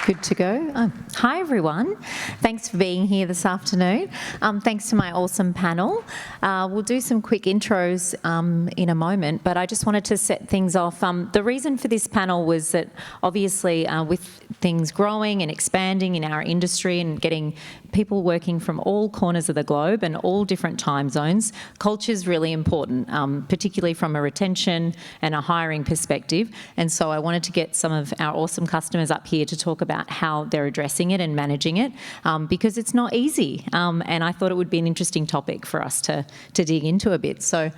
Good to go. Hi, everyone. Thanks for being here this afternoon. Thanks to my awesome panel. We'll do some quick intros in a moment, but I just wanted to set things off. The reason for this panel was that obviously with things growing and expanding in our industry and getting people working from all corners of the globe and all different time zones, culture is really important, particularly from a retention and a hiring perspective. And so I wanted to get some of our awesome customers up here to talk about how they're addressing it and managing it, because it's not easy. And I thought it would be an interesting topic for us to dig into a bit. So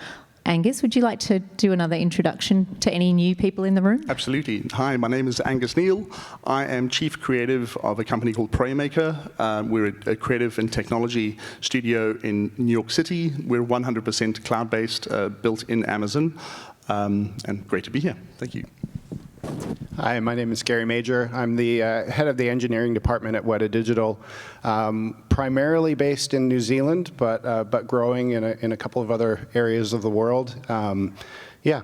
Angus, would you like to do another introduction to any new people in the room? Absolutely. Hi, my name is Angus Neal. I am Chief Creative of a company called Preymaker. We're a creative and technology studio in New York City. We're 100% cloud-based, built in Amazon, and great to be here. Thank you. Hi, my name is Gary Major. I'm the head of the engineering department at Wētā Digital, primarily based in New Zealand, but growing in a couple of other areas of the world. Yeah.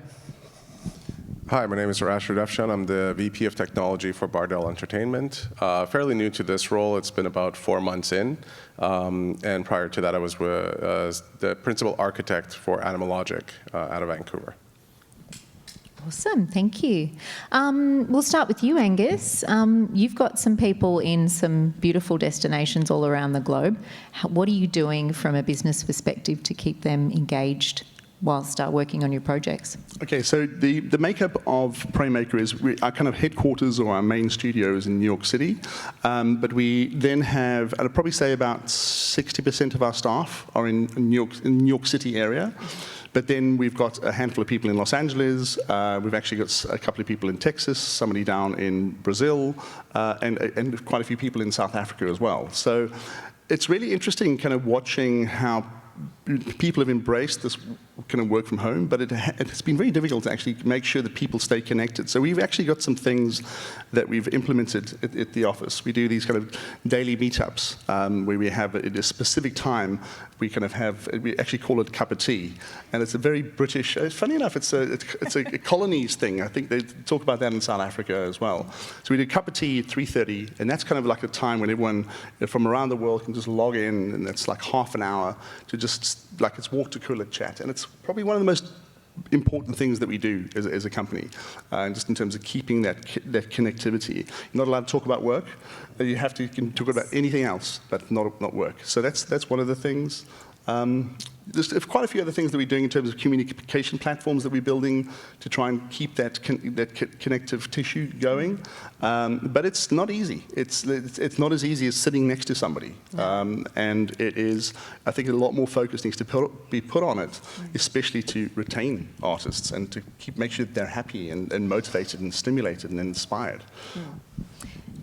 Hi, my name is Rashid Afshan. I'm the VP of Technology for Bardel Entertainment. Fairly new to this role. It's been about 4 months in. And prior to that, I was the principal architect for Animalogic out of Vancouver. Awesome, thank you. We'll start with you, Angus. You've got some people in some beautiful destinations all around the globe. What are you doing from a business perspective to keep them engaged whilst working on your projects? Okay, so the makeup of Preymaker is our kind of headquarters or our main studio is in New York City, but we then have, I'd probably say about 60% of our staff are in New York City area. But then we've got a handful of people in Los Angeles. We've actually got a couple of people in Texas, somebody down in Brazil, and quite a few people in South Africa as well. So it's really interesting kind of watching how people have embraced this kind of work from home, but it's been very difficult to actually make sure that people stay connected. So we've actually got some things that we've implemented at the office. We do these kind of daily meetups where we have at a specific time, we actually call it cup of tea. And it's a very British, funny enough, it's a colonies thing. I think they talk about that in South Africa as well. So we do cup of tea at 3:30, and that's kind of like a time when everyone from around the world can just log in, and it's like half an hour to just, like it's water cooler chat. And it's probably one of the most important things that we do as a company, just in terms of keeping that connectivity. You're not allowed to talk about work. You can talk about anything else, but not work. So that's one of the things. There's quite a few other things that we're doing in terms of communication platforms that we're building to try and keep that connective tissue going. But it's not easy. It's not as easy as sitting next to somebody. And it is, I think, a lot more focus needs to be put on it, especially to retain artists and to make sure that they're happy and motivated and stimulated and inspired.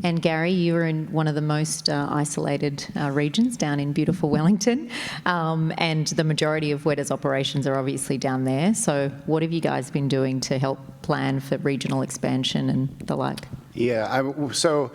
And Gary, you were in one of the most isolated regions down in beautiful Wellington, and the majority of Wētā's operations are obviously down there. So what have you guys been doing to help plan for regional expansion and the like? Yeah, so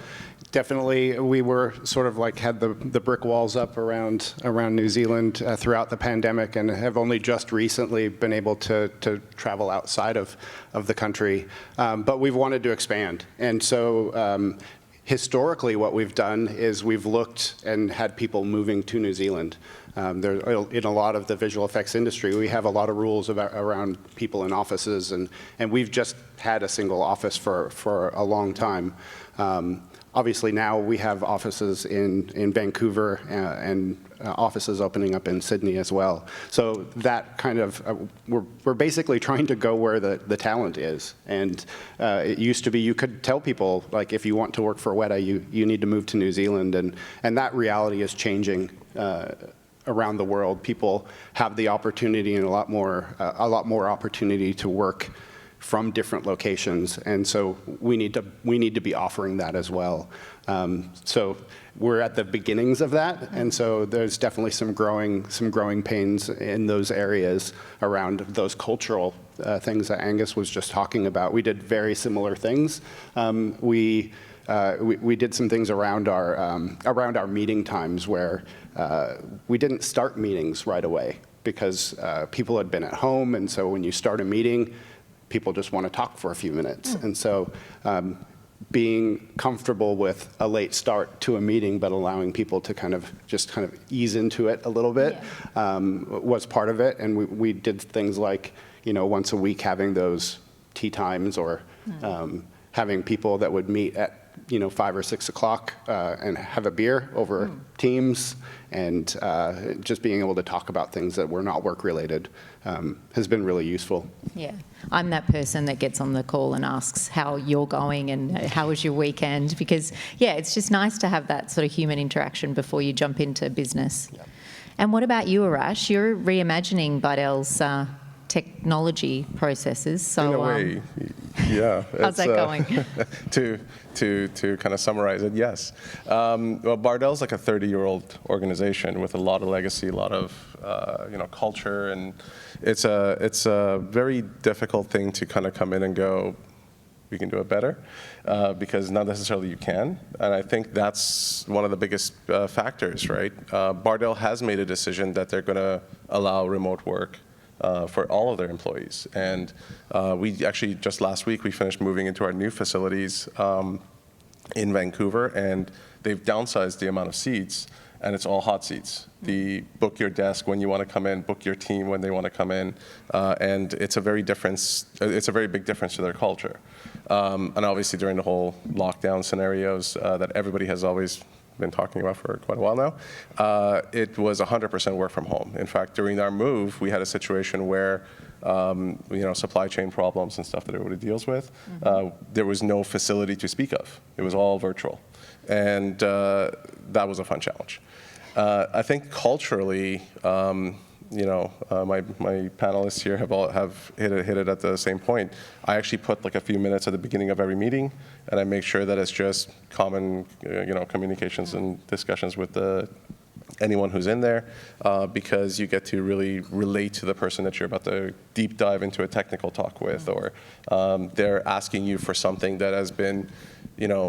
definitely we were sort of like had the brick walls up around New Zealand throughout the pandemic, and have only just recently been able to travel outside of the country. But we've wanted to expand. And so historically, what we've done is we've looked and had people moving to New Zealand. In a lot of the visual effects industry, we have a lot of rules around people in offices, and we've just had a single office for a long time. Obviously now we have offices in Vancouver and offices opening up in Sydney as well. So that kind of, we're basically trying to go where the talent is. And it used to be you could tell people, like, if you want to work for Wētā, you need to move to New Zealand. And that reality is changing around the world. People have the opportunity and a lot more opportunity to work from different locations, and so we need to be offering that as well. So we're at the beginnings of that, and so there's definitely some growing pains in those areas around those cultural things that Angus was just talking about. We did very similar things. We did some things around our meeting times where we didn't start meetings right away because people had been at home, and so when you start a meeting, people just want to talk for a few minutes. And so being comfortable with a late start to a meeting, but allowing people to kind of ease into it a little bit was part of it. And we did things like, once a week having those tea times, or having people that would meet at 5 or 6 o'clock and have a beer over Teams, and just being able to talk about things that were not work related has been really useful. Yeah, I'm that person that gets on the call and asks how you're going and how was your weekend, because it's just nice to have that sort of human interaction before you jump into business. Yeah. And what about you, Arash? You're reimagining Bardel's technology processes. So, in a way, yeah. How's that going? To kind of summarize it, yes. Well, Bardel's like a 30-year-old organization with a lot of legacy, a lot of culture, and it's a very difficult thing to kind of come in and go, we can do it better, because not necessarily you can. And I think that's one of the biggest factors, right? Bardel has made a decision that they're going to allow remote work for all of their employees. And we actually, just last week, we finished moving into our new facilities in Vancouver, and they've downsized the amount of seats, and it's all hot seats. Book your desk when you want to come in, book your team when they want to come in, and it's a very big difference to their culture. And obviously during the whole lockdown scenarios that everybody has always been talking about for quite a while now, it was 100% work from home. In fact, during our move, we had a situation where supply chain problems and stuff that everybody deals with, there was no facility to speak of. It was all virtual. And that was a fun challenge. I think culturally, my panelists here have hit it at the same point. I actually put like a few minutes at the beginning of every meeting, and I make sure that it's just common, communications and discussions with anyone who's in there, because you get to really relate to the person that you're about to deep dive into a technical talk with, or they're asking you for something that has been,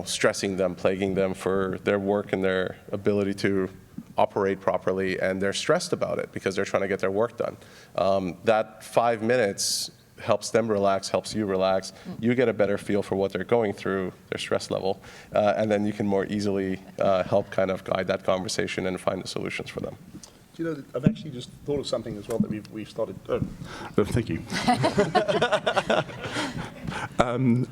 stressing them, plaguing them for their work and their ability to operate properly, and they're stressed about it because they're trying to get their work done. That 5 minutes helps them relax, helps you relax. You get a better feel for what they're going through, their stress level, and then you can more easily help kind of guide that conversation and find the solutions for them. I've actually just thought of something as well that we've started. Thank you.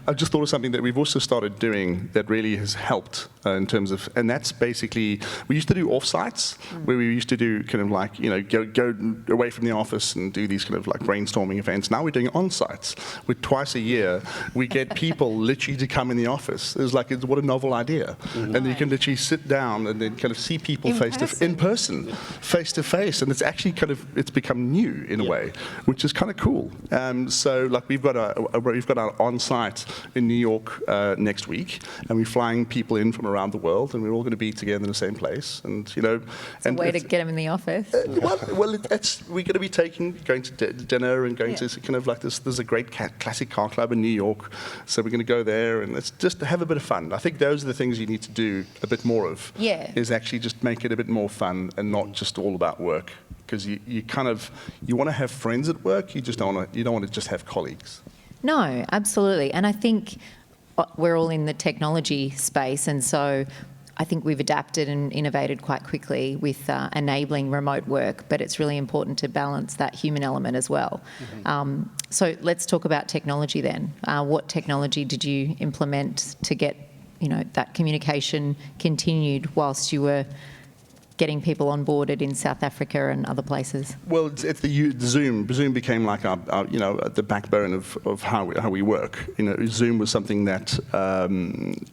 I've just thought of something that we've also started doing that really has helped in terms of, and that's basically, we used to do offsites where we used to do kind of like, go away from the office and do these kind of like brainstorming events. Now we're doing on-sites. Twice a year, we get people literally to come in the office. What a novel idea. And then you can literally sit down and then kind of see people in person, face to face, and it's actually it's become new in a way, which is kind of cool. So like we've got our on-site in New York next week, and we're flying people in from around the world, and we're all going to be together in the same place. And it's a way to get them in the office. We're going to be going to dinner and going to kind of like this. There's a great classic car club in New York, so we're going to go there, and let's just have a bit of fun. I think those are the things you need to do a bit more of. Is actually just make it a bit more fun and not just all about work, because you want to have friends at work. You don't want to just have colleagues. No, absolutely. And I think we're all in the technology space, and so I think we've adapted and innovated quite quickly with enabling remote work, but it's really important to balance that human element as well. So let's talk about technology then. What technology did you implement to get that communication continued whilst you were getting people onboarded in South Africa and other places? Well, it's the Zoom. Zoom became like our the backbone of how we work. Zoom was something that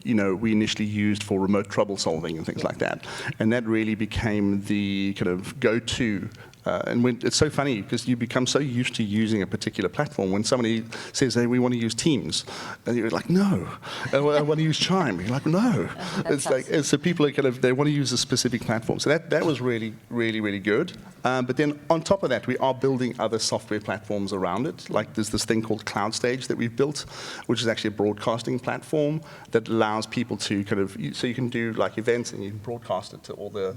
we initially used for remote trouble solving and things like that, and that really became the kind of go-to. And it's so funny because you become so used to using a particular platform. When somebody says, "Hey, we want to use Teams," and you're like, "No," I want to use Chime. You're like, "No." It's like so people are they want to use a specific platform. So that was really, really, really good. But then on top of that, we are building other software platforms around it. Like there's this thing called CloudStage that we've built, which is actually a broadcasting platform that allows people to so you can do like events and you can broadcast it to all the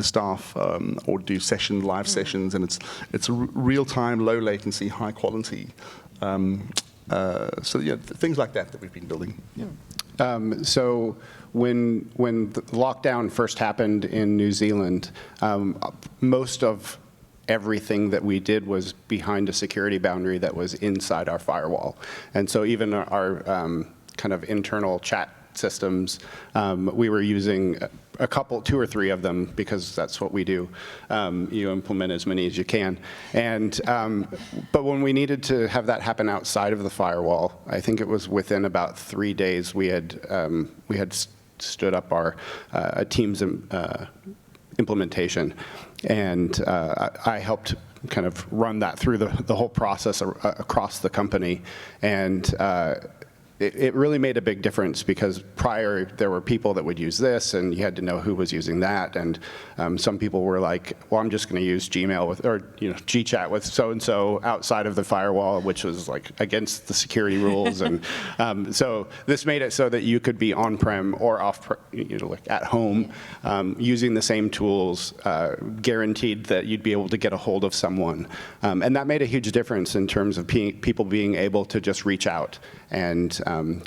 staff, or do live sessions, and it's real-time, low latency, high quality. So things like that we've been building. So when the lockdown first happened in New Zealand, most of everything that we did was behind a security boundary that was inside our firewall. And so even our kind of internal chat systems, we were using a couple, 2 or 3 of them, because that's what we do. You implement as many as you can. And, but when we needed to have that happen outside of the firewall, I think it was within about 3 days we had stood up our Teams implementation. And I helped kind of run that through the whole process across the company. And it really made a big difference, because prior there were people that would use this and you had to know who was using that, and some people were like, well, I'm just going to use Gmail with, or GChat with so-and-so outside of the firewall, which was like against the security rules. And so this made it so that you could be on-prem or off, like at home, using the same tools, guaranteed that you'd be able to get a hold of someone. And that made a huge difference in terms of people being able to just reach out, and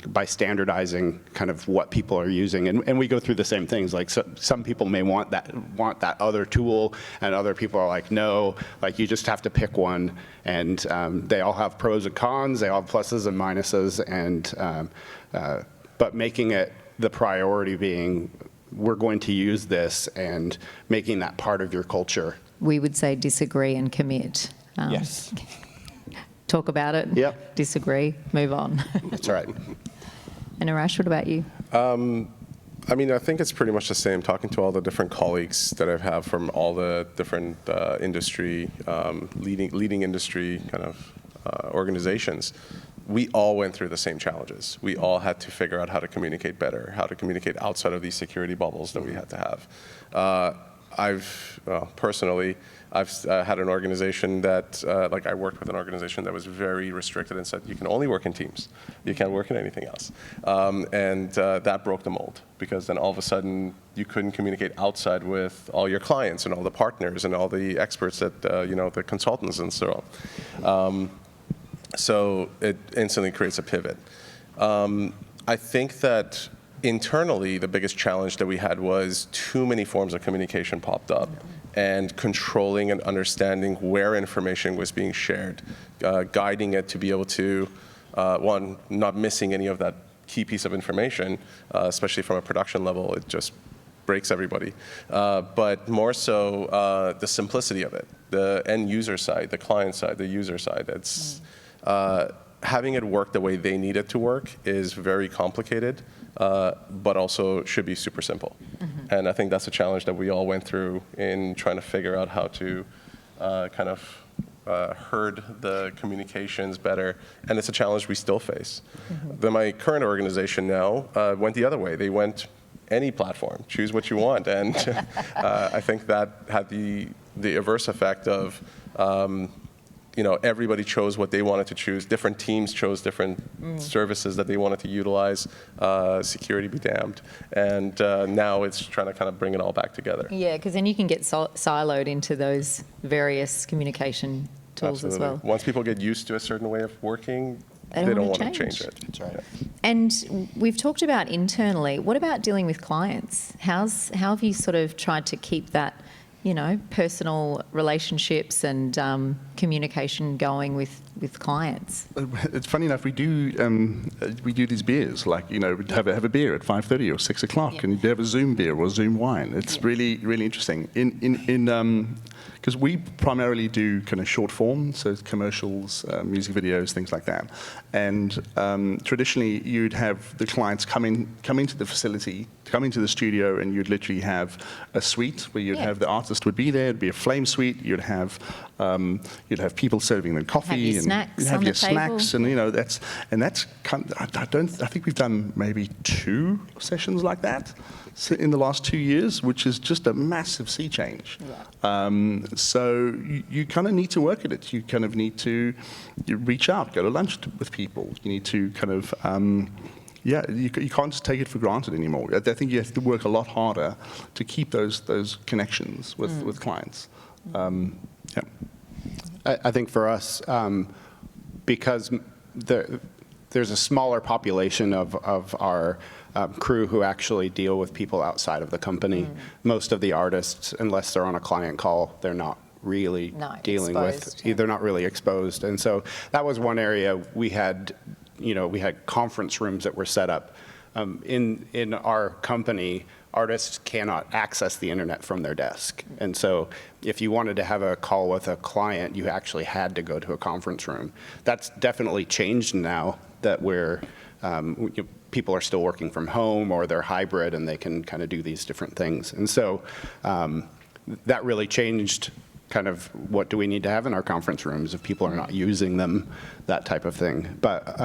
by standardizing kind of what people are using. And we go through the same things. Like some people may want that other tool, and other people are like, no, like you just have to pick one. And they all have pros and cons, they all have pluses and minuses, and but making it the priority being, we're going to use this, and making that part of your culture. We would say disagree and commit. Yes. Talk about it, Yep. disagree, move on. That's right. And Arash, what about you? I mean, I think it's pretty much the same. Talking to all the different colleagues that I've had from all the different industry, leading industry kind of organizations, we all went through the same challenges. We all had to figure out how to communicate better, how to communicate outside of these security bubbles that we had to have. Personally, I've had an organization that, like I worked with an organization that was very restricted and said, you can only work in teams. You can't work in anything else. And that broke the mold, because then all of a sudden you couldn't communicate outside with all your clients and all the partners and all the experts that, the consultants and so on. So it instantly creates a pivot. I think that internally, the biggest challenge that we had was too many forms of communication popped up, and controlling and understanding where information was being shared, guiding it to be able to, one, not missing any of that key piece of information, especially from a production level, it just breaks everybody. But more so the simplicity of it, the end user side, the client side, the user side. It's having it work the way they need it to work is very complicated, but also should be super simple. And I think that's a challenge that we all went through in trying to figure out how to kind of herd the communications better. And it's a challenge we still face. My current organization now went the other way. They went any platform, choose what you want. And I think that had the adverse effect of everybody chose what they wanted to choose. Different teams chose different services that they wanted to utilize. Security be damned. And now it's trying to kind of bring it all back together. Yeah, because then you can get siloed into those various communication tools as well. Once people get used to a certain way of working, they don't want to change it. That's right. And we've talked about internally. What about dealing with clients? How have you sort of tried to keep that, personal relationships and communication going with clients? It's funny enough, we do these beers, like, we'd have a beer at 5:30 or 6 o'clock, and you'd have a Zoom beer or Zoom wine. It's really, really interesting. Because we primarily do kind of short form, so commercials, music videos, things like that. And traditionally, you'd have the clients come into the facility, come into the studio, and you'd literally have a suite where you'd have the artist would be there. It'd be a flame suite. You'd have people serving them coffee, and snacks you'd have on your the table. snacks, and that's kind of, I think we've done maybe 2 sessions like that in the last 2 years, which is just a massive sea change. So you kind of need to work at it. You kind of need to reach out, go to lunch with people. You need to kind of, you can't just take it for granted anymore. I think you have to work a lot harder to keep those connections with clients. I think for us, because there's a smaller population of our crew who actually deal with people outside of the company. Most of the artists, unless they're on a client call, they're not really dealing exposed, with, they're not really exposed. And so that was one area we had, we had conference rooms that were set up. In our company, artists cannot access the internet from their desk. And so if you wanted to have a call with a client, you actually had to go to a conference room. That's definitely changed now that people are still working from home, or they're hybrid and they can kind of do these different things. And so that really changed kind of what do we need to have in our conference rooms if people are not using them, that type of thing. But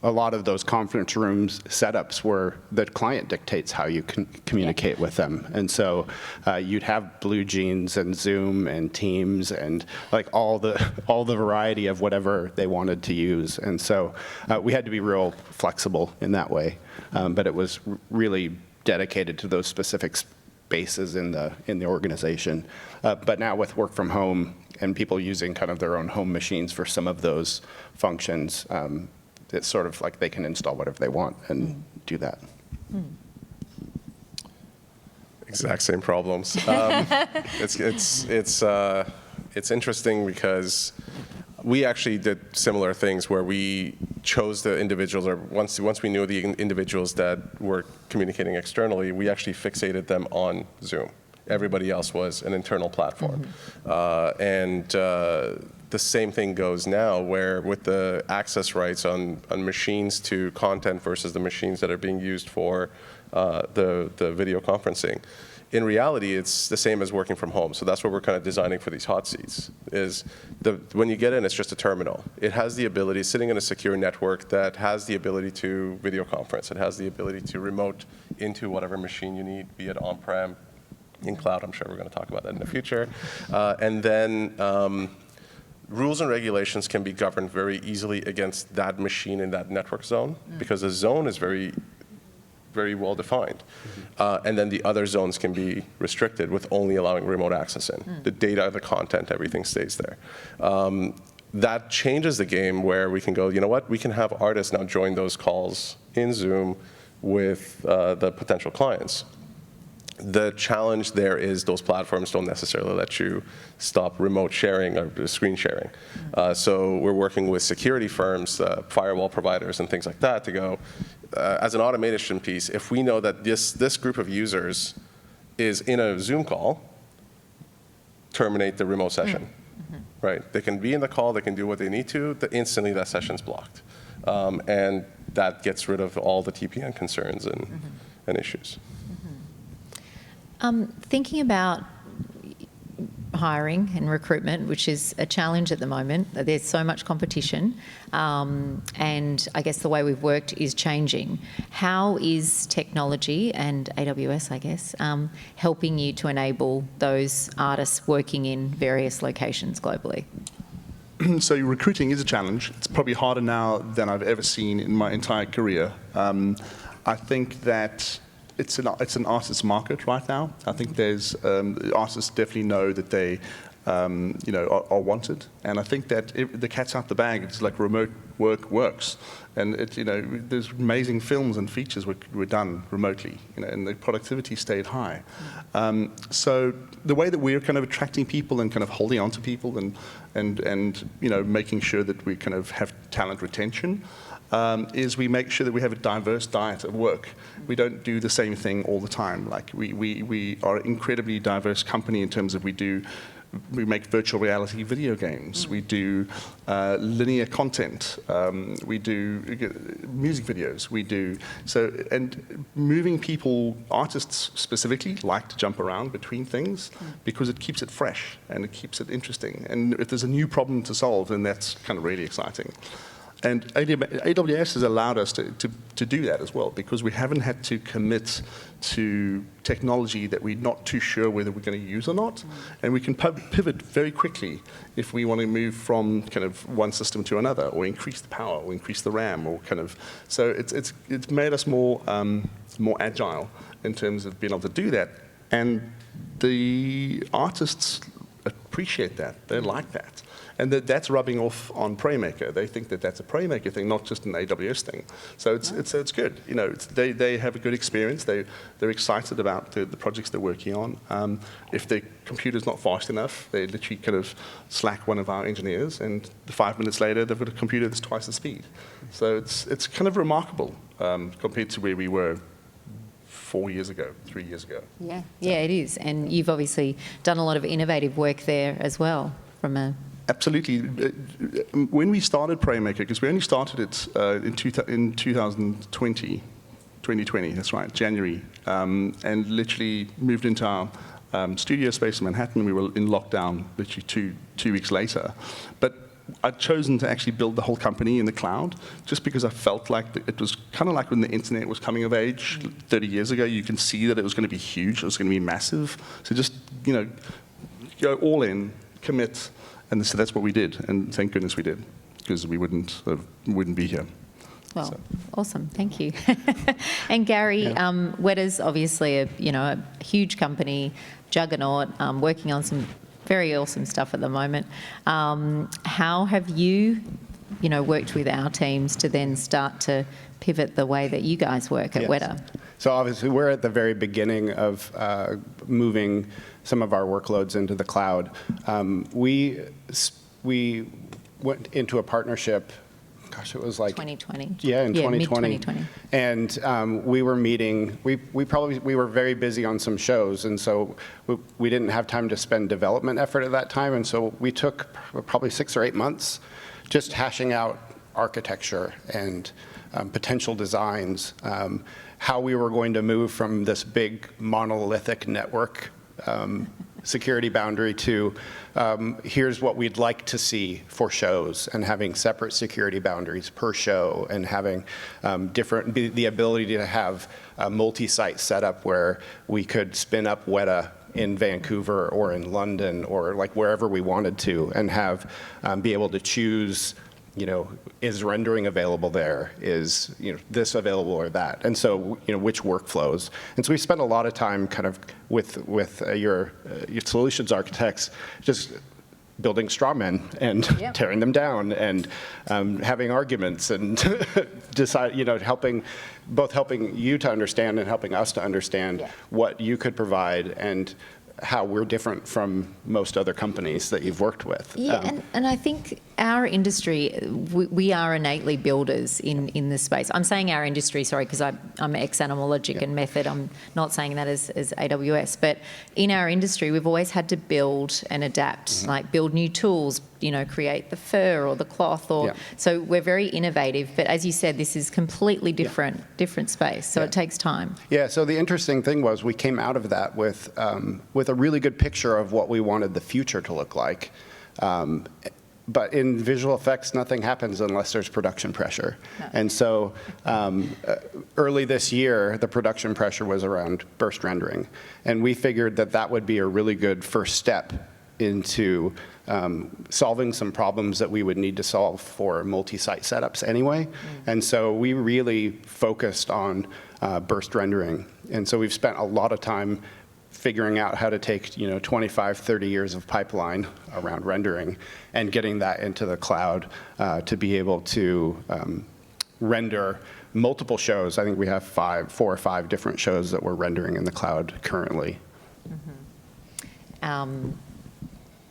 a lot of those conference rooms setups where the client dictates how you can communicate with them. And so you'd have Blue Jeans and Zoom and Teams and like all the variety of whatever they wanted to use. And so we had to be real flexible in that way. But it was really dedicated to those specific spaces in the organization. But now with work from home and people using kind of their own home machines for some of those functions, it's sort of like they can install whatever they want and do that. Exact same problems. It's interesting because we actually did similar things where we chose the individuals, or once we knew the individuals that were communicating externally, we actually fixated them on Zoom. Everybody else was an internal platform. The same thing goes now, where with the access rights on machines to content versus the machines that are being used for the video conferencing. In reality, it's the same as working from home. So that's what we're kind of designing for these hot seats, is when you get in, it's just a terminal. It has the ability, sitting in a secure network that has the ability to video conference. It has the ability to remote into whatever machine you need, be it on-prem, in cloud. I'm sure we're going to talk about that in the future. And then rules and regulations can be governed very easily against that machine in that network zone, because the zone is very, very well defined. And then the other zones can be restricted with only allowing remote access in. The data, the content, everything stays there. That changes the game, where we can go, you know what, we can have artists now join those calls in Zoom with the potential clients. The challenge there is those platforms don't necessarily let you stop remote sharing or screen sharing. So we're working with security firms, firewall providers, and things like that to go, as an automation piece, if we know that this group of users is in a Zoom call, terminate the remote session. Right? They can be in the call, they can do what they need to, instantly that session's blocked. And that gets rid of all the TPN concerns and issues. Thinking about hiring and recruitment, which is a challenge at the moment. There's so much competition, and I guess the way we've worked is changing. How is technology and AWS, I guess, helping you to enable those artists working in various locations globally? So recruiting is a challenge. It's probably harder now than I've ever seen in my entire career. I think that it's an artist's market right now. I think there's artists definitely know that they are wanted, and I think that the cat's out the bag. It's like remote work works, and there's amazing films and features were done remotely, and the productivity stayed high. So the way that we're kind of attracting people and kind of holding on to people and making sure that we kind of have talent retention. Is we make sure that we have a diverse diet of work. We don't do the same thing all the time. Like we are an incredibly diverse company in terms of we make virtual reality video games. We do linear content. We do music videos. And moving people, artists specifically, like to jump around between things because it keeps it fresh and it keeps it interesting. And if there's a new problem to solve, then that's kind of really exciting. And AWS has allowed us to do that as well, because we haven't had to commit to technology that we're not too sure whether we're going to use or not. And we can pivot very quickly if we want to move from kind of one system to another, or increase the power, or increase the RAM, or kind of. So it's made us more agile in terms of being able to do that. And the artists appreciate that. They like that. And that's rubbing off on Preymaker. They think that that's a Preymaker thing, not just an AWS thing. So it's good. You know, they have a good experience. They're excited about the projects they're working on. If their computer's not fast enough, they literally kind of slack one of our engineers, and 5 minutes later, they've got a computer that's twice the speed. So it's kind of remarkable compared to where we were 4 years ago, 3 years ago. Yeah, it is. And you've obviously done a lot of innovative work there as well from a... Absolutely. When we started Preymaker, because we only started it in 2020, that's right, January, and literally moved into our studio space in Manhattan. We were in lockdown literally two weeks later. But I'd chosen to actually build the whole company in the cloud just because I felt like it was kind of like when the internet was coming of age 30 years ago. You can see that it was going to be huge. It was going to be massive. So just, you know, go all in, commit. And so that's what we did, and thank goodness we did, because we wouldn't be here. Well, awesome, thank you. And Gary, Wētā's obviously a huge company, juggernaut, working on some very awesome stuff at the moment. How have you, worked with our teams to then start to pivot the way that you guys work at Wētā? So obviously we're at the very beginning of moving some of our workloads into the cloud. We went into a partnership, gosh, it was like 2020. Yeah, in 2020. Mid-2020. And we were meeting. We were very busy on some shows, and so we didn't have time to spend development effort at that time. And so we took probably 6 or 8 months just hashing out architecture and potential designs, how we were going to move from this big monolithic network security boundary to here's what we'd like to see for shows, and having separate security boundaries per show, and having the ability to have a multi-site setup where we could spin up Wētā in Vancouver or in London or like wherever we wanted to, and have be able to choose, is rendering available there? Is this available or that? And so which workflows? And so we spent a lot of time kind of with your solutions architects just building straw men and tearing them down, and having arguments, and decide, helping you to understand and helping us to understand what you could provide and how we're different from most other companies that you've worked with. Yeah, and I think our industry, we are innately builders in this space. I'm saying our industry, sorry, because I'm ex-Animalogic and Method. I'm not saying that as AWS. But in our industry, we've always had to build and adapt, like build new tools, create the fur or the cloth. So we're very innovative. But as you said, this is completely different space. So it takes time. Yeah, so the interesting thing was we came out of that with a really good picture of what we wanted the future to look like. But in visual effects, nothing happens unless there's production pressure. No. And so early this year, the production pressure was around burst rendering. And we figured that would be a really good first step into solving some problems that we would need to solve for multi-site setups anyway. And so we really focused on burst rendering. And so we've spent a lot of time figuring out how to take 25, 30 years of pipeline around rendering and getting that into the cloud to be able to render multiple shows. I think we have 4 or 5 different shows that we're rendering in the cloud currently.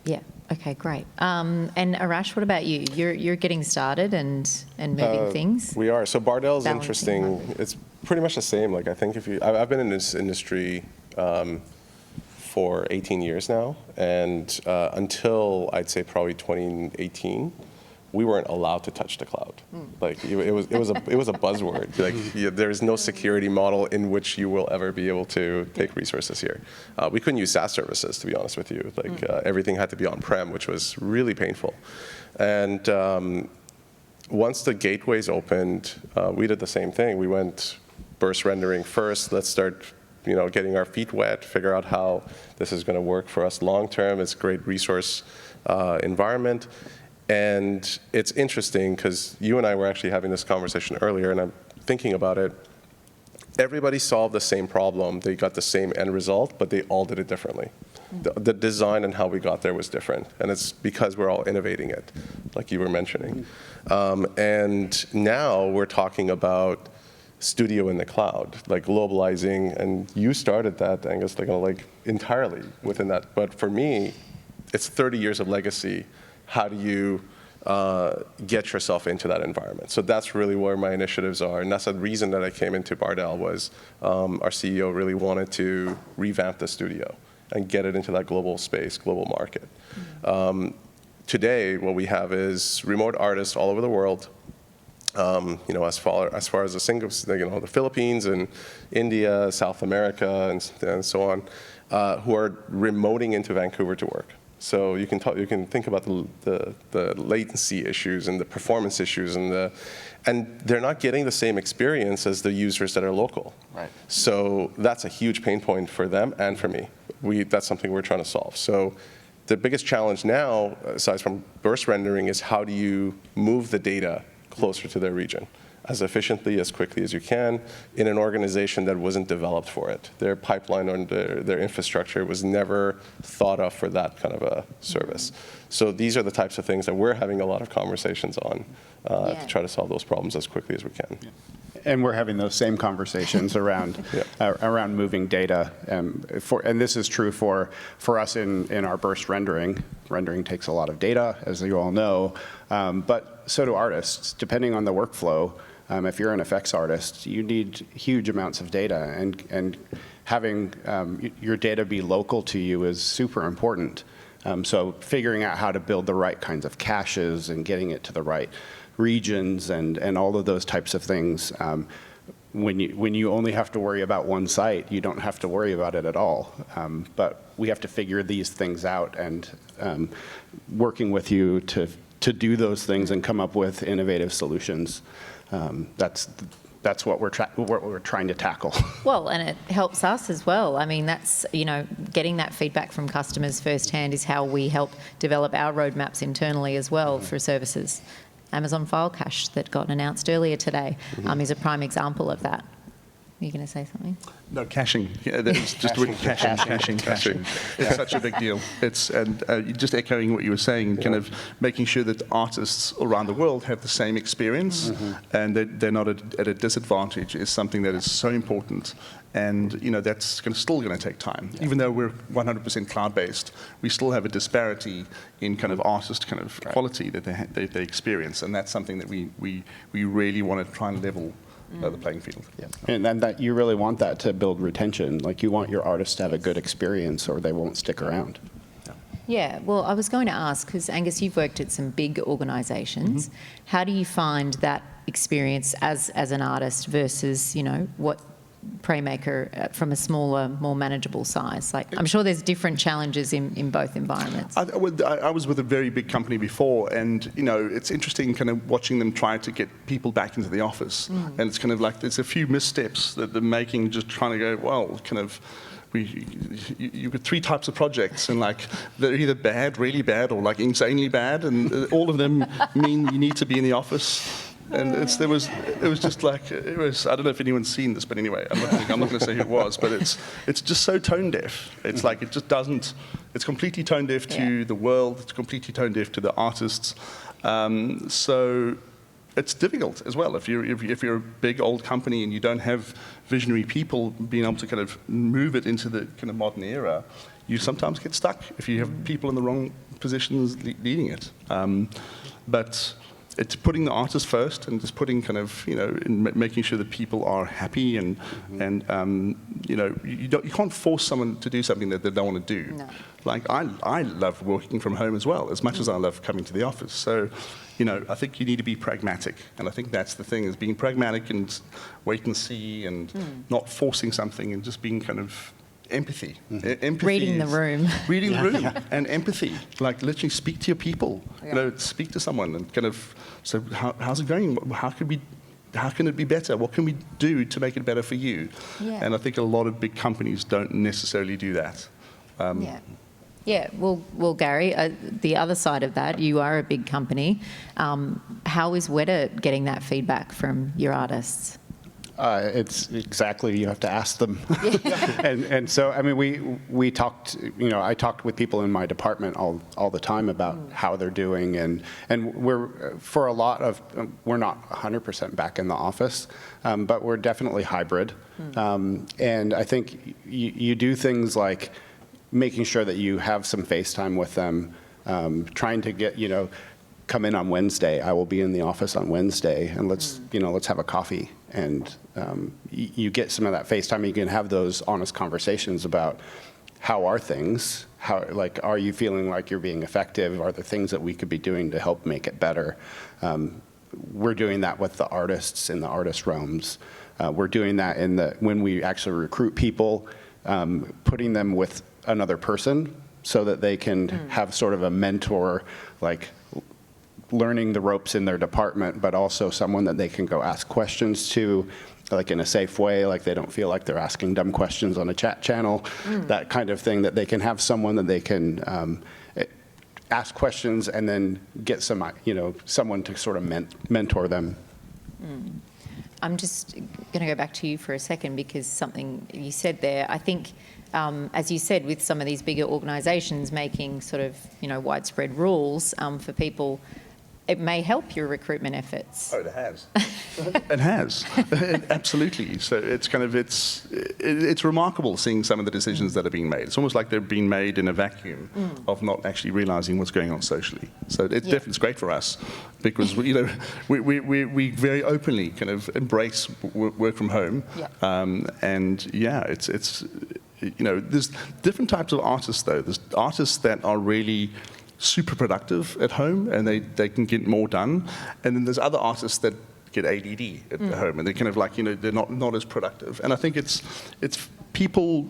Yeah. Okay. Great. And Arash, what about you? You're getting started and moving things. We are. So Bardel's Balancing interesting. market. It's pretty much the same. Like I think I've been in this industry for 18 years now, and until I'd say probably 2018, we weren't allowed to touch the cloud. Like it was a buzzword. Like there's no security model in which you will ever be able to take resources here. We couldn't use SaaS services, to be honest with you. Like everything had to be on-prem, which was really painful. And once the gateways opened, we did the same thing. We went burst rendering first. Let's start getting our feet wet, figure out how this is going to work for us long term. It's a great resource environment. And it's interesting because you and I were actually having this conversation earlier, and I'm thinking about it. Everybody solved the same problem. They got the same end result, but they all did it differently. The design and how we got there was different, and it's because we're all innovating it, like you were mentioning. And now we're talking about studio in the cloud, like globalizing, and you started that, Angus, like entirely within that. But for me, it's 30 years of legacy. How do you get yourself into that environment? So that's really where my initiatives are, and that's the reason that I came into Bardel was our CEO really wanted to revamp the studio and get it into that global space, global market. Today, what we have is remote artists all over the world. As far as the single, the Philippines and India, South America, and so on, who are remoting into Vancouver to work. So you can think about the latency issues and the performance issues and they're not getting the same experience as the users that are local. Right. So that's a huge pain point for them and for me. That's something we're trying to solve. So the biggest challenge now, aside from burst rendering, is how do you move the data closer to their region as efficiently, as quickly as you can in an organization that wasn't developed for it. Their pipeline or their infrastructure was never thought of for that kind of a service. So these are the types of things that we're having a lot of conversations on to try to solve those problems as quickly as we can. Yeah. And we're having those same conversations around around moving data. And this is true for us in our burst rendering. Rendering takes a lot of data, as you all know, but so do artists. Depending on the workflow, if you're an effects artist, you need huge amounts of data, and having your data be local to you is super important. So figuring out how to build the right kinds of caches and getting it to the right regions and all of those types of things. When you only have to worry about one site, you don't have to worry about it at all. But we have to figure these things out, and working with you to do those things and come up with innovative solutions. That's what we're trying to tackle. Well, and it helps us as well. I mean, that's, getting that feedback from customers firsthand is how we help develop our roadmaps internally as well for services. Amazon File Cache that got announced earlier today is a prime example of that. Were you going to say something? No, caching. Yeah, that's just caching. It's such a big deal. Just echoing what you were saying, kind of making sure that artists around the world have the same experience and that they're not at a disadvantage is something that is so important. And that's still going to take time. Yeah. Even though we're 100% cloud-based, we still have a disparity in kind of artist kind of quality that they experience, and that's something that we really want to try and level the playing field. Yeah. And then that you really want that to build retention. Like you want your artists to have a good experience, or they won't stick around. Yeah, well, I was going to ask, because Angus, you've worked at some big organisations. How do you find that experience as an artist versus, what Preymaker from a smaller, more manageable size? Like, I'm sure there's different challenges in both environments. I was with a very big company before, and it's interesting kind of watching them try to get people back into the office. And it's kind of like there's a few missteps that they're making, just trying to go, well, kind of, you've got 3 types of projects, and like they're either bad, really bad, or like insanely bad, and all of them mean you need to be in the office. And it was just like, I don't know if anyone's seen this, but anyway, I'm not going to say who it was, but it's just so tone deaf. It's like it just doesn't, it's completely tone deaf to the world, it's completely tone deaf to the artists. So it's difficult as well. If you're a big old company and you don't have visionary people being able to kind of move it into the kind of modern era, you sometimes get stuck if you have people in the wrong positions leading it. But it's putting the artist first and just putting kind of, making sure that people are happy and you can't force someone to do something that they don't want to do. No. Like I love working from home as well, as much as I love coming to the office. So, I think you need to be pragmatic, and I think that's the thing, is being pragmatic and wait and see and not forcing something and just being kind of empathy. Empathy. Reading the room. Reading the room and empathy. Like literally speak to your people. Speak to someone and kind of, so how's it going? How can it be better? What can we do to make it better for you? Yeah. And I think a lot of big companies don't necessarily do that. Yeah, well, Gary, the other side of that, you are a big company. How is Wētā getting that feedback from your artists? It's exactly, you have to ask them. and so, I mean, we talked, I talked with people in my department all the time about how they're doing, and we're, for a lot of, we're not 100% back in the office, but we're definitely hybrid. And I think you do things like making sure that you have some face time with them, trying to get, come in on Wednesday. I will be in the office on Wednesday, and let's have a coffee. And you get some of that face time. You can have those honest conversations about how are things, are you feeling like you're being effective? Are there things that we could be doing to help make it better? We're doing that with the artists in the artist realms. We're doing that when we actually recruit people, putting them with another person so that they can have sort of a mentor, like learning the ropes in their department, but also someone that they can go ask questions to, like in a safe way, like they don't feel like they're asking dumb questions on a chat channel, that kind of thing, that they can have someone that they can ask questions and then get some, someone to sort of mentor them. I'm just going to go back to you for a second, because something you said there, I think, as you said, with some of these bigger organisations making sort of, widespread rules for people, it may help your recruitment efforts. Oh, it has. It has. Absolutely. So it's kind of, it's remarkable seeing some of the decisions that are being made. It's almost like they're being made in a vacuum of not actually realizing what's going on socially. So it's definitely great for us, because we very openly kind of embrace work from home. There's different types of artists though. There's artists that are really super productive at home, and they can get more done. And then there's other artists that get ADD at home, and they're kind of like, they're not as productive. And I think it's people,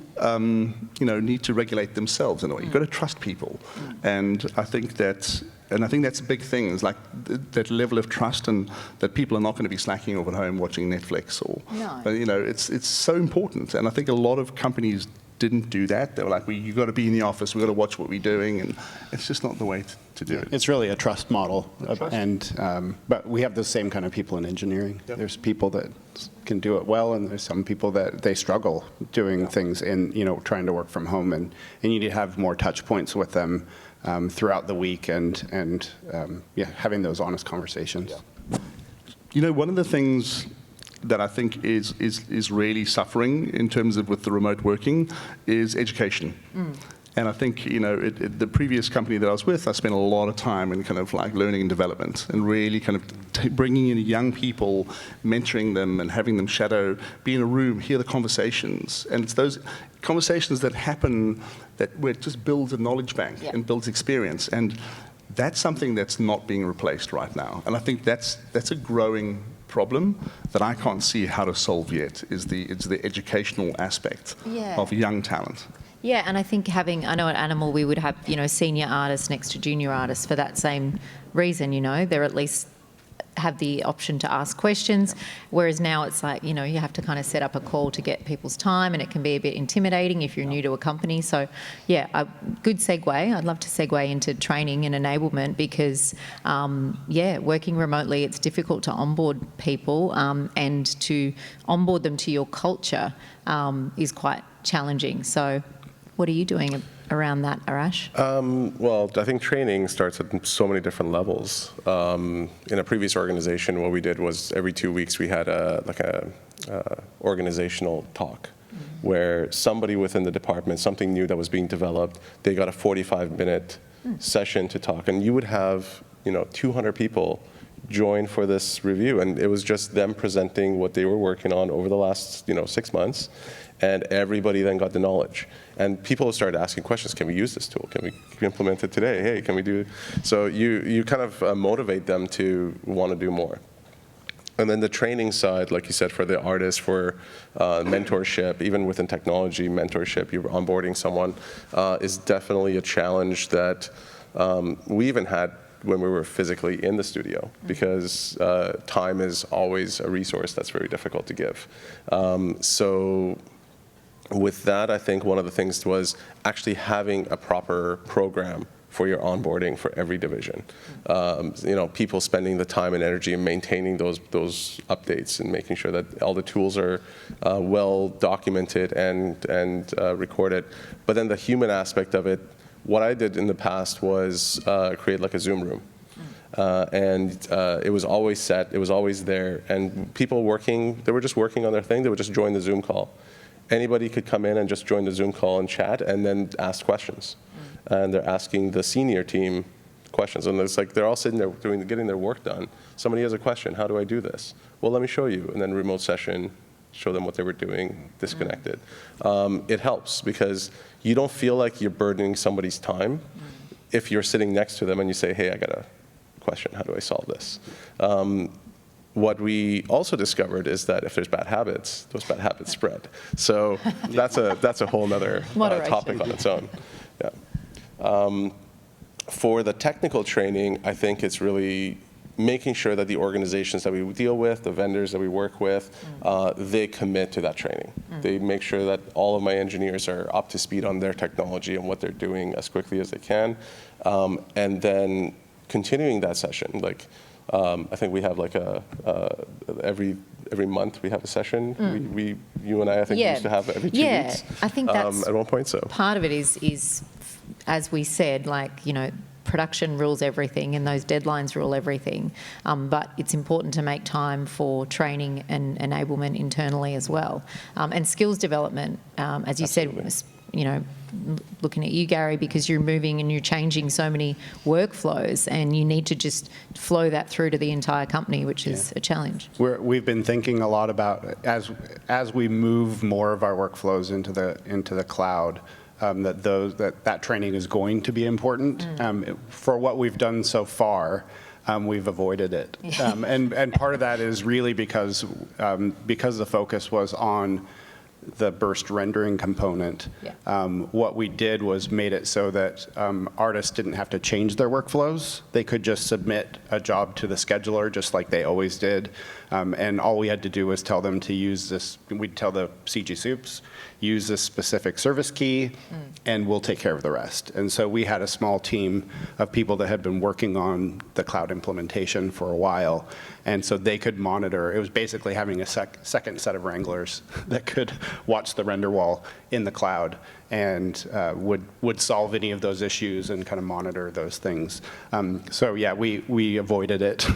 need to regulate themselves in a way. You've got to trust people. And I think that's a big thing, is like that level of trust, and that people are not going to be slacking off at home watching Netflix or, it's so important. And I think a lot of companies didn't do that. They were like, you've got to be in the office, we've got to watch what we're doing, and it's just not the way to do it. It's really a trust model, but we have the same kind of people in engineering. Yep. There's people that can do it well, and there's some people that they struggle doing things in, trying to work from home, and you need to have more touch points with them throughout the week, and having those honest conversations. Yeah. One of the things that I think is really suffering in terms of with the remote working is education. And I think, the previous company that I was with, I spent a lot of time in kind of like learning and development, and really kind of bringing in young people, mentoring them and having them shadow, be in a room, hear the conversations. And it's those conversations that happen where it just builds a knowledge bank and builds experience. And that's something that's not being replaced right now. And I think that's a growing problem that I can't see how to solve yet, is the educational aspect of young talent. Yeah, and I think I know at Animal we would have, senior artists next to junior artists for that same reason, they're at least have the option to ask questions, whereas now it's like, you have to kind of set up a call to get people's time, and it can be a bit intimidating if you're new to a company. So, a good segue. I'd love to segue into training and enablement, because, working remotely, it's difficult to onboard people, and to onboard them to your culture is quite challenging. So what are you doing around that, Arash? Well, I think training starts at so many different levels. In a previous organization, what we did was every 2 weeks we had a organizational talk, where somebody within the department, something new that was being developed, they got a 45-minute session to talk, and you would have 200 people join for this review, and it was just them presenting what they were working on over the last 6 months. And everybody then got the knowledge. And people started asking questions. Can we use this tool? Can we implement it today? Hey, can we do it? So you kind of motivate them to want to do more. And then the training side, like you said, for the artists, for mentorship, even within technology, mentorship, you're onboarding someone, is definitely a challenge that we even had when we were physically in the studio, because time is always a resource that's very difficult to give. So with that, I think one of the things was actually having a proper program for your onboarding for every division. People spending the time and energy in maintaining those updates and making sure that all the tools are well documented and recorded. But then the human aspect of it, what I did in the past was create like a Zoom room. It was always set, it was always there, and people working, they were just working on their thing, they would just join the Zoom call. Anybody could come in and just join the Zoom call and chat and then ask questions. And they're asking the senior team questions. And it's like they're all sitting there getting their work done. Somebody has a question, how do I do this? Well, let me show you. And then remote session, show them what they were doing, disconnected. It helps because you don't feel like you're burdening somebody's time if you're sitting next to them and you say, hey, I got a question, how do I solve this? What we also discovered is that if there's bad habits, those bad habits spread. So that's a whole nother topic on its own. Yeah. For the technical training, I think it's really making sure that the organizations that we deal with, the vendors that we work with, they commit to that training. They make sure that all of my engineers are up to speed on their technology and what they're doing as quickly as they can. And then continuing that session, like I think we have like every month we have a session. You and I think, used to have every 2 weeks. I think that's at one point. So part of it is, as we said, like, production rules everything and those deadlines rule everything. But it's important to make time for training and enablement internally as well. And skills development, as you said, looking at you, Gary, because you're moving and you're changing so many workflows and you need to just flow that through to the entire company, which is a challenge. We've been thinking a lot about, as we move more of our workflows into the cloud, that training is going to be important. For what we've done so far, we've avoided it. And part of that is really because the focus was on the burst rendering component. What we did was made it so that artists didn't have to change their workflows. They could just submit a job to the scheduler just like they always did. And all we had to do was tell them to use this, we'd tell the CG Soups, use this specific service key, and we'll take care of the rest. And so we had a small team of people that had been working on the cloud implementation for a while, and so they could monitor. It was basically having a second set of wranglers that could watch the render wall in the cloud and would solve any of those issues and kind of monitor those things. So yeah, we avoided it.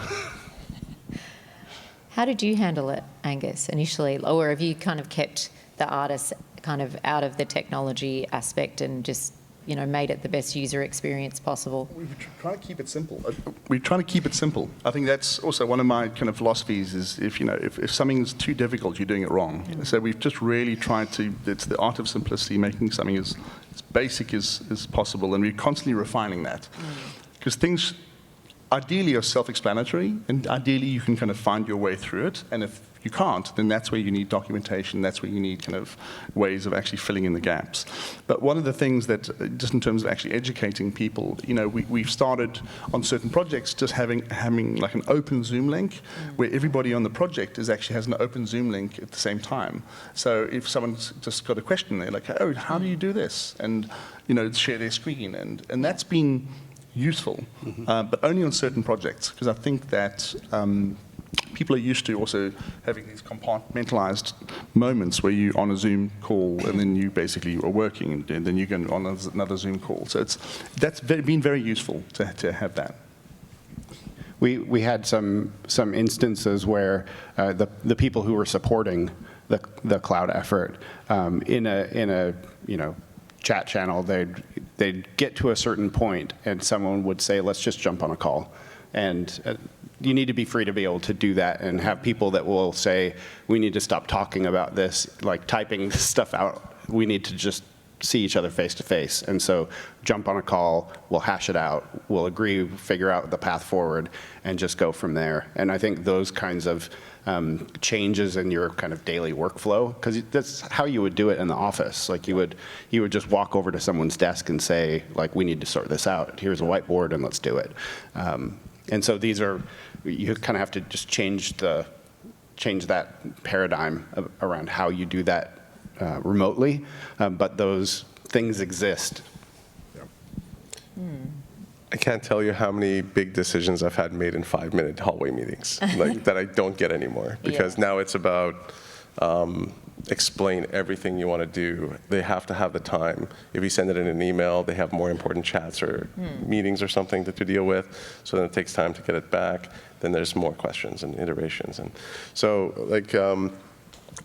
How did you handle it, Angus, initially? Or have you kind of kept the artists kind of out of the technology aspect and just, made it the best user experience possible? We try to keep it simple. We try to keep it simple. I think that's also one of my kind of philosophies is if something's too difficult, you're doing it wrong. So we've just really tried to, it's the art of simplicity, making something as basic as possible, and we're constantly refining that. Because things ideally are self-explanatory, and ideally you can kind of find your way through it, and if you can't, then that's where you need documentation, that's where you need kind of ways of actually filling in the gaps. But one of the things that, just in terms of actually educating people, we've started on certain projects just having like an open Zoom link, where everybody on the project actually has an open Zoom link at the same time. So if someone's just got a question, they're like, oh, how do you do this? And, share their screen, and that's been useful, but only on certain projects, because I think that people are used to also having these compartmentalized moments where you're on a Zoom call and then you basically are working and then you go on another Zoom call. So that's been very useful to have that. We had some instances where the people who were supporting the cloud effort in a chat channel, they'd get to a certain point and someone would say, let's just jump on a call. And you need to be free to be able to do that and have people that will say, we need to stop talking about this, like typing this stuff out. We need to just see each other face to face. And so jump on a call, we'll hash it out, we'll agree, figure out the path forward, and just go from there. And I think those kinds of changes in your kind of daily workflow, because that's how you would do it in the office. Like you would just walk over to someone's desk and say, like, we need to sort this out. Here's a whiteboard and let's do it. And so these are, you kind of have to just change that paradigm around how you do that remotely, but those things exist. I can't tell you how many big decisions I've had made in 5-minute hallway meetings, like that I don't get anymore, because now it's about explain everything you want to do. They have to have the time. If you send it in an email, they have more important chats or meetings or something to deal with, so then it takes time to get it back. Then there's more questions and iterations. And so, like,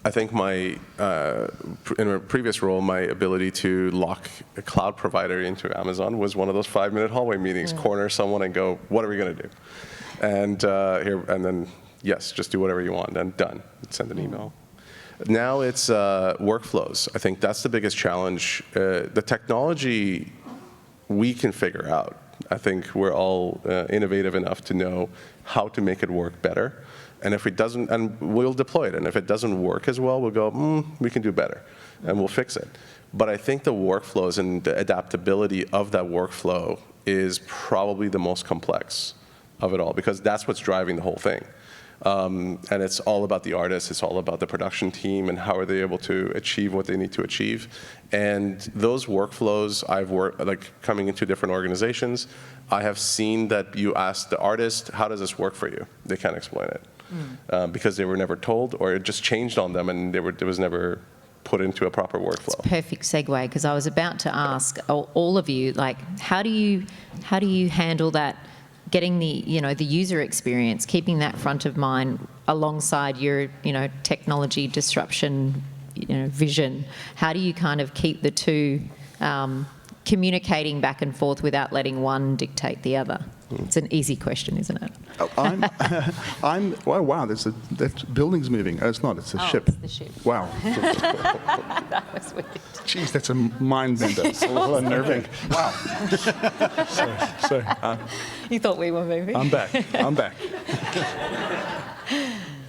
I think in a previous role, my ability to lock a cloud provider into Amazon was one of those 5-minute hallway meetings, corner someone and go, what are we going to do? And and then, yes, just do whatever you want, and done. Send an email. Now it's workflows. I think that's the biggest challenge. The technology we can figure out. I think we're all innovative enough to know how to make it work better. And if it doesn't, and we'll deploy it. And if it doesn't work as well, we'll go, we can do better, and we'll fix it. But I think the workflows and the adaptability of that workflow is probably the most complex of it all, because that's what's driving the whole thing. And it's all about the artists, it's all about the production team, and how are they able to achieve what they need to achieve. And those workflows, I've worked, like coming into different organizations, I have seen that you ask the artist, how does this work for you? They can't explain it. Because they were never told, or it just changed on them, and it was never put into a proper workflow. It's a perfect segue, because I was about to ask all of you, like, how do you handle that, getting the user experience, keeping that front of mind alongside your technology disruption vision? How do you kind of keep the two communicating back and forth without letting one dictate the other? It's an easy question, isn't it? Wow, that building's moving. Oh, it's not, it's a ship. It's the ship. Wow. That was weird. Jeez, that's a mind bender. It's a little unnerving. Wow. You thought we were moving? I'm back. I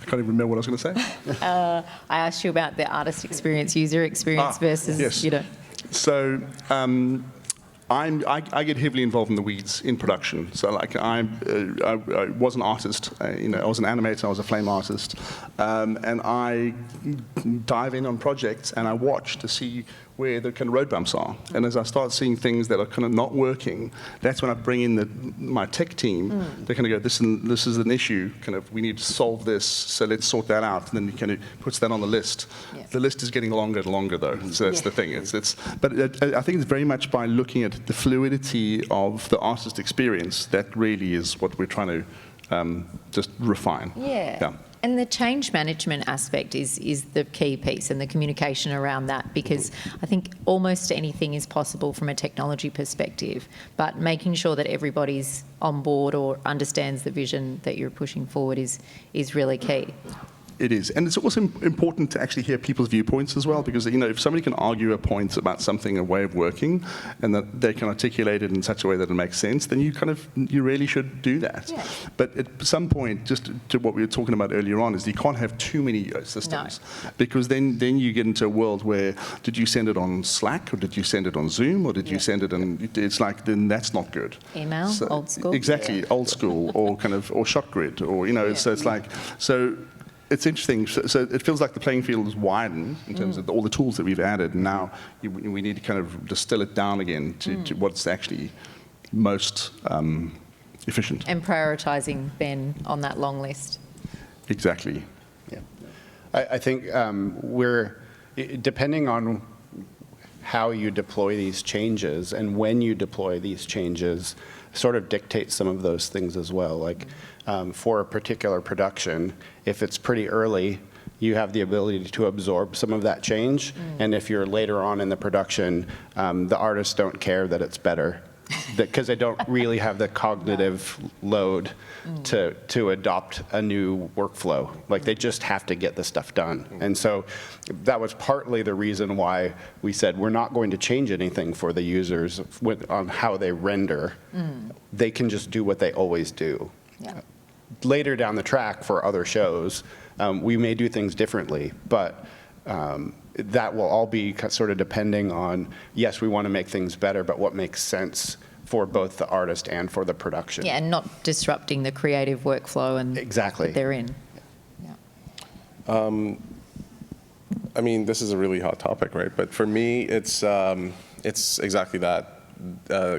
can't even remember what I was going to say. I asked you about the artist experience, user experience versus, yes. So, I get heavily involved in the weeds in production. So, like, I was an artist. I was an animator. I was a flame artist, and I dive in on projects and I watch to see where the kind of road bumps are. And as I start seeing things that are kind of not working, that's when I bring in my tech team. They kind of go, this is an issue. Kind of, we need to solve this. So let's sort that out. And then he kind of puts that on the list. Yeah. The list is getting longer and longer, though. So that's the thing. But I think it's very much by looking at the fluidity of the artist experience that really is what we're trying to just refine. Yeah. And the change management aspect is the key piece, and the communication around that, because I think almost anything is possible from a technology perspective, but making sure that everybody's on board or understands the vision that you're pushing forward is really key. It is. And it's also important to actually hear people's viewpoints as well, because, if somebody can argue a point about something, a way of working, and that they can articulate it in such a way that it makes sense, then you really should do that. Yeah. But at some point, just to what we were talking about earlier on, is you can't have too many systems. No. Because then you get into a world where, did you send it on Slack, or did you send it on Zoom, or did you send it on, it's like, then that's not good. Email, old school. Exactly, old school, or ShotGrid, or, so it's like, so it's interesting. So it feels like the playing field is widened in terms of all the tools that we've added. And now we need to kind of distill it down again to what's actually most efficient. And prioritising, Ben, on that long list. Exactly. Yeah. I think depending on how you deploy these changes and when you deploy these changes, sort of dictates some of those things as well. Like for a particular production, if it's pretty early, you have the ability to absorb some of that change. And if you're later on in the production, the artists don't care that it's better, because they don't really have the cognitive load to adopt a new workflow. Like, they just have to get the stuff done. And so that was partly the reason why we said we're not going to change anything for the users on how they render. They can just do what they always do. Yeah. Later down the track for other shows, we may do things differently, but that will all be sort of depending on, yes, we want to make things better, but what makes sense for both the artist and for the production. Yeah, and not disrupting the creative workflow and exactly that they're in. Yeah. I mean, this is a really hot topic, right? But for me, it's exactly that,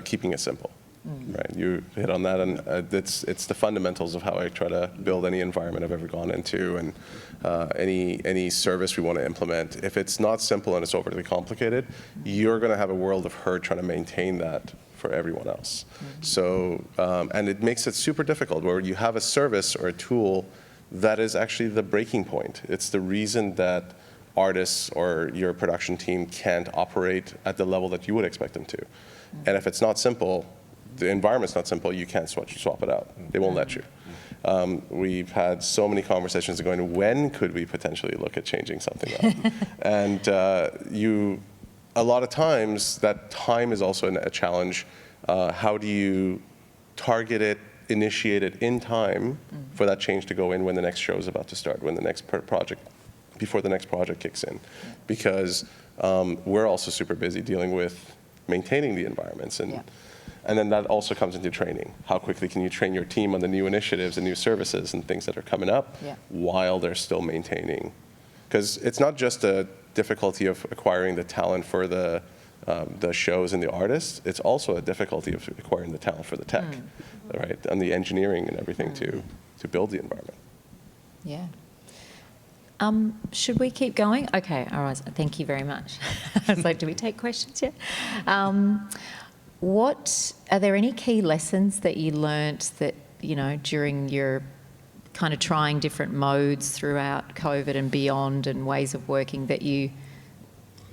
keeping it simple. Right, you hit on that, and it's the fundamentals of how I try to build any environment I've ever gone into, and any service we want to implement. If it's not simple and it's overly complicated, you're going to have a world of hurt trying to maintain that for everyone else. So, and it makes it super difficult where you have a service or a tool that is actually the breaking point. It's the reason that artists or your production team can't operate at the level that you would expect them to. And if it's not simple, the environment's not simple, you can't swap it out. They won't let you. We've had so many conversations going, when could we potentially look at changing something up? And a lot of times, that time is also a challenge. How do you target it, initiate it in time for that change to go in when the next show is about to start, when the next project, before the next project kicks in? Because we're also super busy dealing with maintaining the environments. And then that also comes into training. How quickly can you train your team on the new initiatives and new services and things that are coming up while they're still maintaining? Because it's not just a difficulty of acquiring the talent for the shows and the artists, it's also a difficulty of acquiring the talent for the tech, right? And the engineering and everything to build the environment. Yeah. Should we keep going? Okay, all right, thank you very much. I was like, do we take questions yet? Are there any key lessons that you learnt that, during your kind of trying different modes throughout COVID and beyond and ways of working that you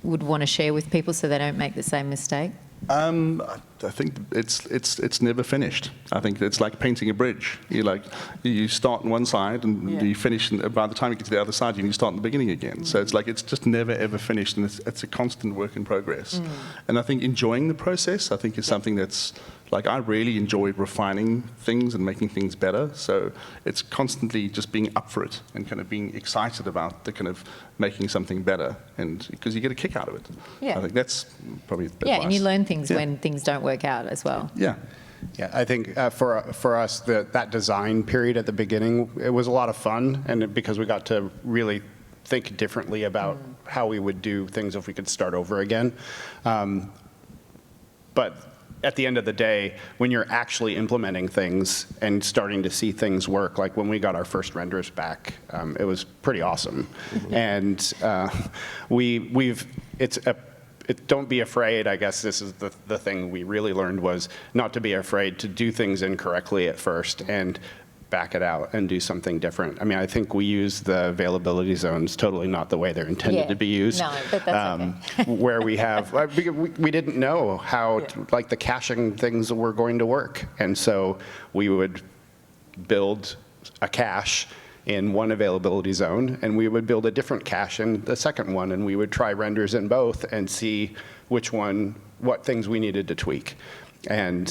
would want to share with people so they don't make the same mistake? I think it's never finished. I think it's like painting a bridge. You start on one side and you finish, and by the time you get to the other side, you start at the beginning again. So it's just never ever finished, and it's a constant work in progress. And I think enjoying the process, I think, is something that's I really enjoy refining things and making things better. So it's constantly just being up for it and kind of being excited about the kind of making something better, and because you get a kick out of it. I think that's probably the advice. And you learn things when things don't work out as well. Yeah, I think for us, that design period at the beginning, it was a lot of fun, and because we got to really think differently about how we would do things if we could start over again. But at the end of the day, when you're actually implementing things and starting to see things work, like when we got our first renders back, it was pretty awesome. And don't be afraid. I guess this is the thing we really learned, was not to be afraid to do things incorrectly at first and back it out and do something different. I mean, I think we use the availability zones totally not the way they're intended to be used. No, but that's okay. Where we have, we didn't know how the caching things were going to work. And so we would build a cache in one availability zone, and we would build a different cache in the second one, and we would try renders in both and see what things we needed to tweak. And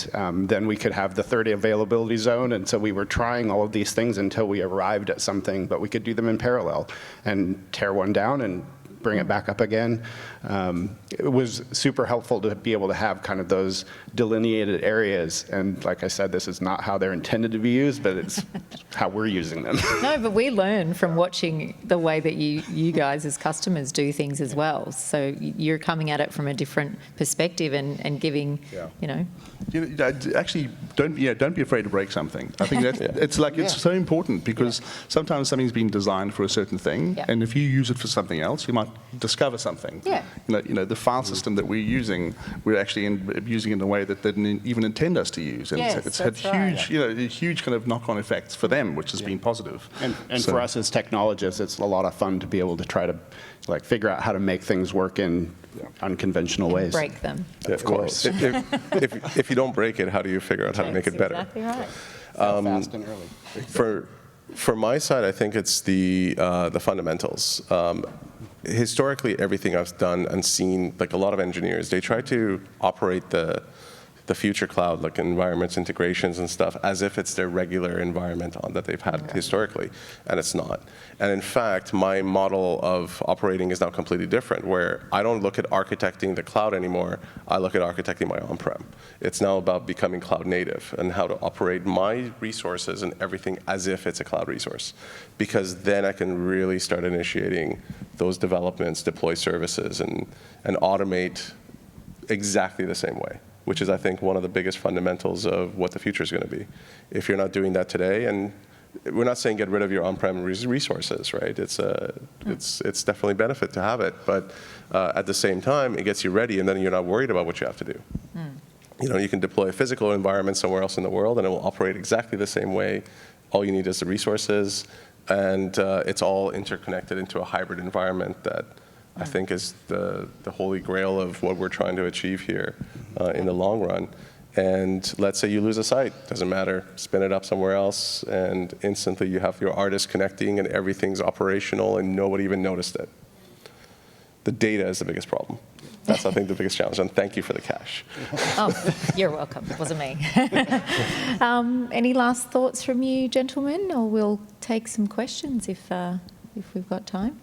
then we could have the third availability zone, and so we were trying all of these things until we arrived at something, but we could do them in parallel and tear one down and bring it back up again. It was super helpful to be able to have kind of those delineated areas. And like I said, this is not how they're intended to be used, but it's how we're using them. No, but we learn from watching the way that you guys as customers do things as well. So you're coming at it from a different perspective and giving, Actually, don't be afraid to break something. I think that's it's so important, because sometimes something's been designed for a certain thing, and if you use it for something else, you might discover something. The file system that we're using, we're actually using in a way that they didn't even intend us to use, and it's had huge kind of knock-on effects for them, which has been positive. And for us as technologists, it's a lot of fun to be able to try to figure out how to make things work in unconventional ways. Break them. Yeah, of course. If you don't break it, how do you figure out how to make it better? Exactly right. Fast and early. For my side, I think it's the fundamentals. Historically, everything I've done and seen, a lot of engineers, they try to operate the future cloud, environments, integrations and stuff, as if it's their regular environment that they've had historically, and it's not. And in fact, my model of operating is now completely different, where I don't look at architecting the cloud anymore, I look at architecting my on-prem. It's now about becoming cloud native and how to operate my resources and everything as if it's a cloud resource. Because then I can really start initiating those developments, deploy services, and automate exactly the same way. which is, I think, one of the biggest fundamentals of what the future is going to be. If you're not doing that today, and we're not saying get rid of your on-prem resources, right? It's definitely a benefit to have it, but at the same time, it gets you ready, and then you're not worried about what you have to do. You know, you can deploy a physical environment somewhere else in the world, and it will operate exactly the same way. All you need is the resources, and it's all interconnected into a hybrid environment that I think is the holy grail of what we're trying to achieve here in the long run. And let's say you lose a site, doesn't matter, spin it up somewhere else, and instantly you have your artists connecting and everything's operational and nobody even noticed it. The data is the biggest problem. That's, I think, the biggest challenge, and thank you for the cash. Oh, you're welcome. It wasn't me. Any last thoughts from you, gentlemen, or we'll take some questions if we've got time.